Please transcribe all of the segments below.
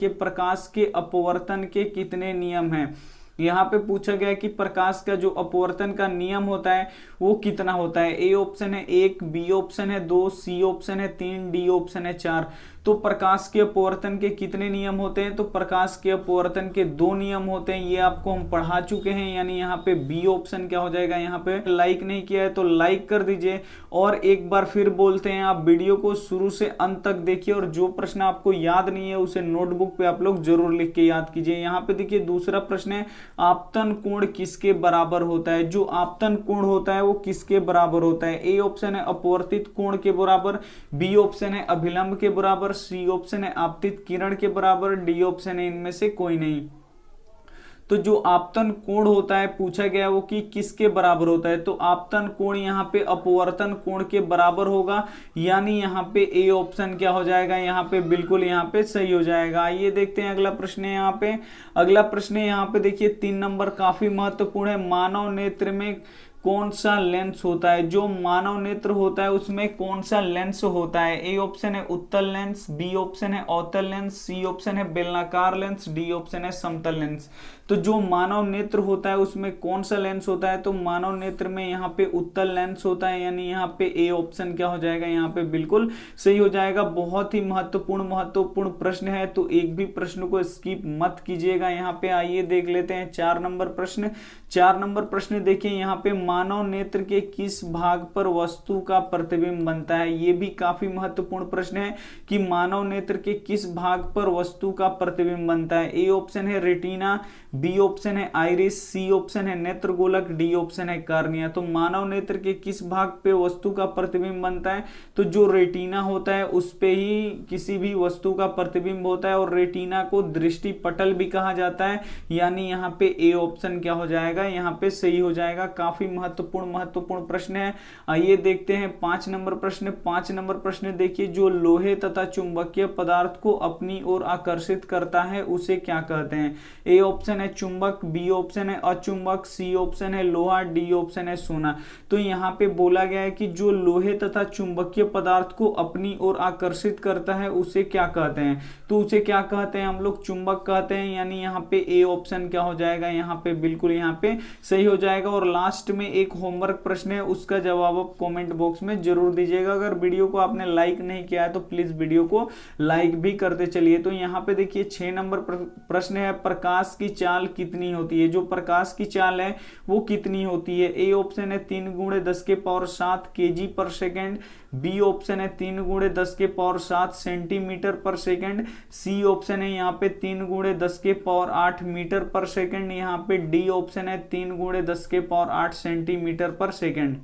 कि प्रकाश के अपवर्तन के कितने नियम हैं। यहाँ पे पूछा गया कि प्रकाश का जो अपवर्तन का नियम होता है वो कितना होता है। ए ऑप्शन है 1, बी ऑप्शन है 2, सी ऑप्शन है 3, डी ऑप्शन है 4। तो प्रकाश के अपवर्तन के कितने नियम होते हैं, तो प्रकाश के अपवर्तन के 2 नियम होते हैं, ये आपको हम पढ़ा चुके हैं। यानी यहाँ पे बी ऑप्शन क्या हो जाएगा। यहाँ पे लाइक नहीं किया है तो लाइक कर दीजिए, और एक बार फिर बोलते हैं आप वीडियो को शुरू से अंत तक देखिए, और जो प्रश्न आपको याद नहीं है उसे नोटबुक पे आप लोग जरूर लिख के याद कीजिए। यहाँ पे देखिए दूसरा प्रश्न है, आपतन कोण किसके बराबर होता है। जो आपतन कोण होता है वो किसके बराबर होता है। ए ऑप्शन है अपवर्तित कोण के बराबर, बी ऑप्शन है अभिलंब के बराबर, सी ऑप्शन है आपतित किरण के बराबर, डी ऑप्शन है इनमें से कोई नहीं। तो जो आपतन कोण होता है पूछा गया वो कि किसके बराबर होता है, तो आपतन कोण यहाँ पे अपवर्तन कोण के बराबर होगा, यानी यहाँ पे ए ऑप्शन क्या हो जाएगा, यहाँ पे बिल्कुल यहाँ पे सही हो जाएगा। आइए देखते हैं अगला प्रश्न है। यहाँ पे अगला प्रश्न है, यहाँ पे देखिए 3 नंबर काफी महत्वपूर्ण है। मानव नेत्र में कौन सा लेंस होता है। जो मानव नेत्र होता है उसमें कौन सा लेंस होता है। ए ऑप्शन है उत्तल लेंस, बी ऑप्शन है अवतल लेंस, सी ऑप्शन है बेलनाकार लेंस, डी ऑप्शन है समतल लेंस। तो जो मानव नेत्र होता है उसमें कौन सा लेंस होता है, तो मानव नेत्र में यहाँ पे उत्तल लेंस होता है, यानी यहाँ पे ए ऑप्शन क्या हो जाएगा, यहाँ पे बिल्कुल सही हो जाएगा। बहुत ही महत्वपूर्ण प्रश्न है, तो एक भी प्रश्न को स्किप मत कीजिएगा। यहाँ पे आइए देख लेते हैं 4 नंबर प्रश्न। 4 नंबर प्रश्न देखिए, यहाँ पे मानव नेत्र के किस भाग पर वस्तु का प्रतिबिंब बनता है। ये भी काफी महत्वपूर्ण प्रश्न है कि मानव नेत्र के किस भाग पर वस्तु का प्रतिबिंब बनता है। ए ऑप्शन है रेटिना, बी ऑप्शन है आइरिस, सी ऑप्शन है नेत्र गोलक, डी ऑप्शन है कार्निया। तो मानव नेत्र के किस भाग पे वस्तु का प्रतिबिंब बनता है, तो जो रेटिना होता है उस पे ही किसी भी वस्तु का प्रतिबिंब होता है, और रेटिना को दृष्टि पटल भी कहा जाता है, यानी यहाँ पे ए ऑप्शन क्या हो जाएगा, यहाँ पे सही हो जाएगा। काफी महत्वपूर्ण प्रश्न है। आइए देखते हैं 5 नंबर प्रश्न। 5 नंबर प्रश्न देखिए, जो लोहे तथा चुंबकीय पदार्थ को अपनी ओर आकर्षित करता है उसे क्या कहते हैं। ए ऑप्शन है चुंबक, बी ऑप्शन है अचुंबक, सी ऑप्शन है लोहा, डी ऑप्शन है सोना। तो यहाँ पे बोला गया है कि जो लोहे तथा चुंबकीय पदार्थ को अपनी ओर आकर्षित करता है उसे क्या कहते हैं, तो उसे क्या कहते हैं हम लोग चुंबक कहते हैं, यानी यहाँ पे ए ऑप्शन क्या हो जाएगा, यहाँ पे बिल्कुल यहाँ पे सही हो जाएगा। और लास्ट में एक होमवर्क प्रश्न है, उसका जवाब आप कमेंट बॉक्स में जरूर दीजिएगा। अगर वीडियो को आपने लाइक नहीं किया है तो प्लीज वीडियो को लाइक भी करते चलिए। तो यहाँ पे देखिए 6 नंबर प्रश्न है, प्रकाश की चाल कितनी होती है। जो प्रकाश की चाल है वो कितनी होती है। ए ऑप्शन है 3 × 10⁷ kg पर सेकेंड, बी ऑप्शन है 3 × 10⁷ सेंटीमीटर पर सेकेंड, सी ऑप्शन है यहाँ पे 3 × 10⁸ मीटर पर सेकेंड, यहाँ पे डी ऑप्शन है 3 × 10⁸ सेंटीमीटर पर सेकेंड।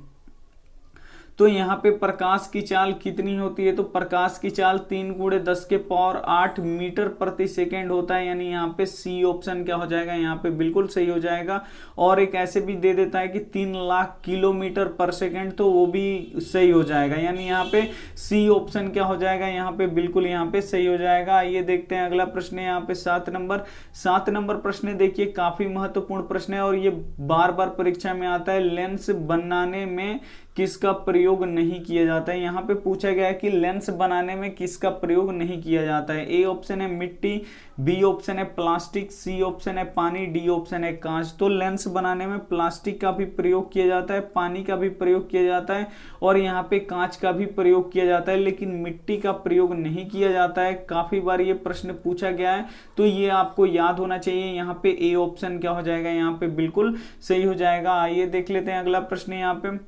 तो यहाँ पे प्रकाश की चाल कितनी होती है, तो प्रकाश की चाल 3 × 10⁸ मीटर प्रति सेकेंड होता है, यानी यहाँ पे सी ऑप्शन क्या हो जाएगा, यहाँ पे बिल्कुल सही हो जाएगा। और एक ऐसे भी दे देता है कि 3 लाख किलोमीटर पर सेकेंड, तो वो भी सही हो जाएगा, यानी यहाँ पे सी ऑप्शन क्या हो जाएगा, यहाँ पे बिल्कुल यहाँ पे सही हो जाएगा। आइए देखते हैं अगला प्रश्न है, यहाँ पे 7 नंबर प्रश्न देखिए, काफी महत्वपूर्ण प्रश्न है और ये बार बार परीक्षा में आता है। लेंस बनाने में किसका प्रयोग नहीं किया जाता है। यहाँ पे पूछा गया है कि लेंस बनाने में किसका प्रयोग नहीं किया जाता है। ए ऑप्शन है मिट्टी, बी ऑप्शन है प्लास्टिक, सी ऑप्शन है पानी, डी ऑप्शन है कांच। तो लेंस बनाने में प्लास्टिक का भी प्रयोग किया जाता है, पानी का भी प्रयोग किया जाता है, और यहाँ पे कांच का भी प्रयोग किया जाता है, लेकिन मिट्टी का प्रयोग नहीं किया जाता है। काफी बार ये प्रश्न पूछा गया है, तो ये आपको याद होना चाहिए। यहाँ पे ए ऑप्शन क्या हो जाएगा, यहाँ पे बिल्कुल सही हो जाएगा। आइए देख लेते हैं अगला प्रश्न। यहाँ पे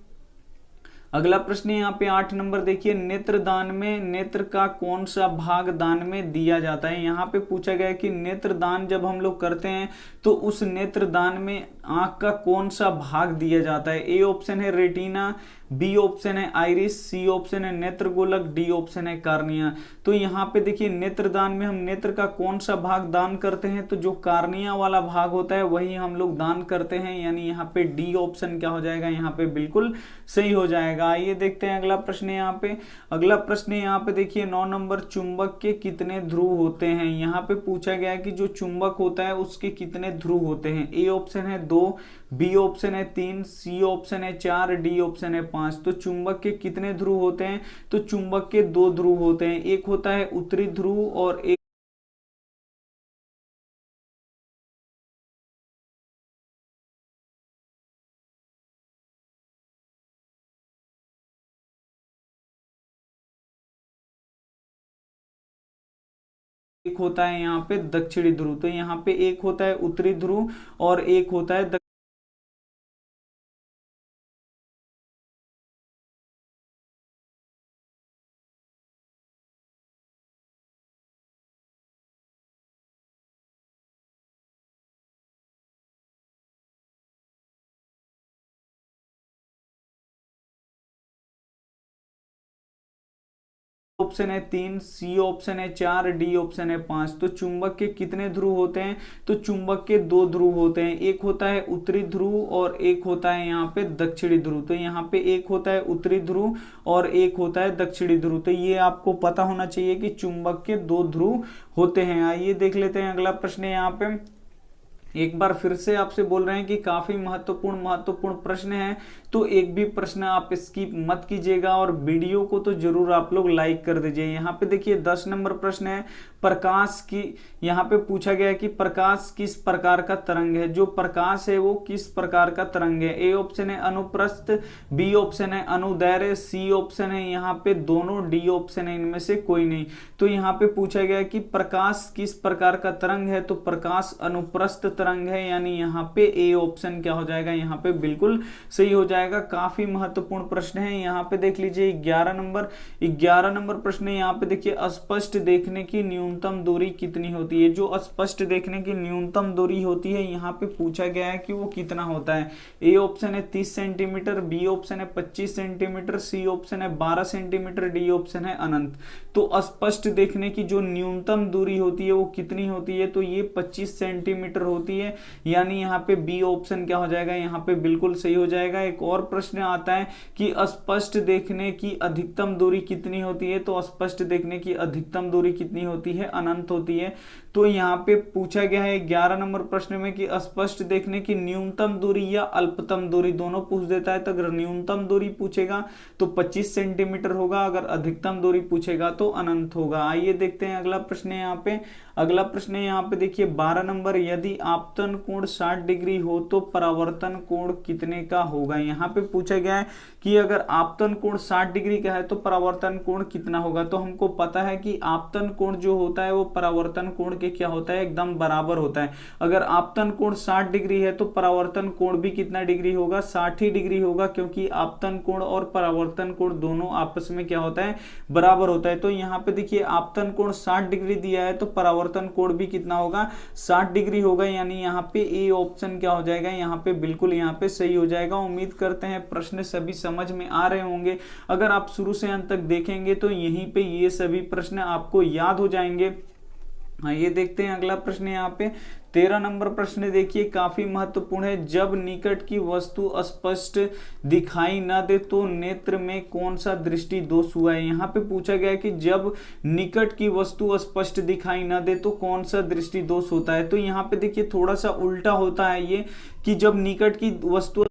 अगला प्रश्न यहाँ पे 8 नंबर देखिए, नेत्र दान में नेत्र का कौन सा भाग दान में दिया जाता है। यहाँ पे पूछा गया है कि नेत्र दान जब हम लोग करते हैं तो उस नेत्र दान में आंख का कौन सा भाग दिया जाता है। ए ऑप्शन है रेटिना, बी ऑप्शन है आइरिस, सी ऑप्शन है नेत्र गोलक, डी ऑप्शन है कार्निया। तो यहाँ पे देखिए नेत्रदान में हम नेत्र का कौन सा भाग दान करते हैं, तो जो कार्निया वाला भाग होता है वही हम लोग दान करते हैं, यानी यहाँ पे डी ऑप्शन क्या हो जाएगा, यहाँ पे बिल्कुल सही हो जाएगा। आइए देखते हैं अगला प्रश्न। यहाँ पे अगला प्रश्न यहाँ पे देखिए 9 नंबर, चुंबक के कितने ध्रुव होते हैं। यहाँ पे पूछा गया है कि जो चुंबक होता है उसके कितने ध्रुव होते हैं। ए ऑप्शन है 2, बी ऑप्शन है 3, सी ऑप्शन है 4, डी ऑप्शन है 5। तो चुंबक के कितने ध्रुव होते हैं, तो चुंबक के 2 ध्रुव होते हैं, एक होता है उत्तरी ध्रुव और एक एक होता है यहाँ पे दक्षिणी ध्रुव। तो यहाँ पे एक होता है उत्तरी ध्रुव और एक होता है ऑप्शन है 3, सी ऑप्शन है 4, डी ऑप्शन है 5। तो चुंबक के कितने ध्रुव होते हैं? तो चुंबक के 2 ध्रुव होते हैं, एक होता है उत्तरी ध्रुव और एक होता है यहाँ पे दक्षिणी ध्रुव। तो यहाँ पे एक होता है उत्तरी ध्रुव और एक होता है दक्षिणी ध्रुव। तो ये आपको पता होना चाहिए कि चुंबक के 2 ध्रुव होते हैं। आइए देख लेते हैं अगला प्रश्न है यहाँ पे। एक बार फिर से आपसे बोल रहे हैं कि काफी महत्वपूर्ण प्रश्न है, तो एक भी प्रश्न आप स्किप मत कीजिएगा और वीडियो को तो जरूर आप लोग लाइक कर दीजिए। यहाँ पे देखिए 10 नंबर प्रश्न है, प्रकाश की, यहाँ पे पूछा गया है कि प्रकाश किस प्रकार का तरंग है। जो प्रकाश है वो किस प्रकार का तरंग है? ए ऑप्शन है अनुप्रस्थ, बी ऑप्शन है अनुदैर्घ्य, सी ऑप्शन है यहाँ पे दोनों, डी ऑप्शन है इनमें से कोई नहीं। तो यहाँ पे पूछा गया है कि प्रकाश किस प्रकार का तरंग है, तो प्रकाश अनुप्रस्थ तरंग है, यानी यहाँ पे ए ऑप्शन क्या हो जाएगा, यहाँ पे बिल्कुल सही हो जाएगा। काफी महत्वपूर्ण प्रश्न है। यहाँ पे देख लीजिए 11 नंबर प्रश्न है। यहाँ पे देखिए स्पष्ट देखने की न्यूनतम दूरी कितनी होती है। जो स्पष्ट देखने की न्यूनतम दूरी होती है यहाँ पे पूछा गया है कि वो कितना होता है। ए ऑप्शन है 30 सेंटीमीटर, बी ऑप्शन है 25 सेंटीमीटर, सी ऑप्शन है 12 सेंटीमीटर, डी ऑप्शन है अनंत। तो स्पष्ट देखने की जो न्यूनतम दूरी होती है वो कितनी होती है, तो ये 25 सेंटीमीटर होती है, यानी यहाँ पे बी ऑप्शन क्या हो जाएगा, यहाँ पे बिल्कुल सही हो जाएगा। एक और प्रश्न आता है कि स्पष्ट देखने की अधिकतम दूरी कितनी होती है, तो स्पष्ट देखने की अधिकतम दूरी कितनी होती है, अनंत होती है। तो यहाँ पे पूछा गया है 11 नंबर प्रश्न में कि स्पष्ट देखने की न्यूनतम दूरी या अल्पतम दूरी, दोनों पूछ देता है। तो अगर न्यूनतम दूरी पूछेगा तो 25 सेंटीमीटर होगा, अगर अधिकतम दूरी पूछेगा तो अनंत होगा। आइए देखते हैं अगला प्रश्न है यहाँ पे। अगला प्रश्न है यहाँ पे देखिए 12 नंबर, यदि आपतन कोण 60 डिग्री हो तो परावर्तन कोण कितने का होगा। यहाँ पे पूछा गया है कि अगर आपतन कोण 60 डिग्री का है तो परावर्तन कोण कितना होगा। तो हमको पता है कि आपतन कोण जो होता है वो परावर्तन कोण के क्या होता है, एकदम बराबर होता है। अगर आपतन कोण 60 डिग्री है तो परावर्तन कोण भी कितना डिग्री होगा, 60 ही डिग्री होगा, क्योंकि आपतन कोण और परावर्तन कोण दोनों आपस में क्या होता है, बराबर होता है। तो यहाँ पे देखिए आपतन कोण 60 डिग्री दिया है तो परावर्तन कोण भी कितना होगा, 60 डिग्री होगा, यानी यहाँ पे ए ऑप्शन क्या हो जाएगा, यहाँ पे बिल्कुल यहाँ पे सही हो जाएगा। उम्मीद करते हैं प्रश्न सभी समझ में आ रहे होंगे। अगर आप शुरू से अंत तक देखेंगे तो यहीं पे ये सभी प्रश्न आपको याद हो जाएंगे। ये देखते हैं अगला प्रश्न यहाँ पे 13 नंबर प्रश्न देखिए, काफी महत्वपूर्ण है। जब निकट की वस्तु स्पष्ट दिखाई न दे तो नेत्र में कौन सा दृष्टि दोष हुआ है। यहाँ पे पूछा गया है कि जब निकट की वस्तु स्पष्ट दिखाई न दे तो कौन सा दृष्टि दोष होता है। तो यहाँ पे देखिए थोड़ा सा उल्टा होता है ये, कि जब निकट की वस्तु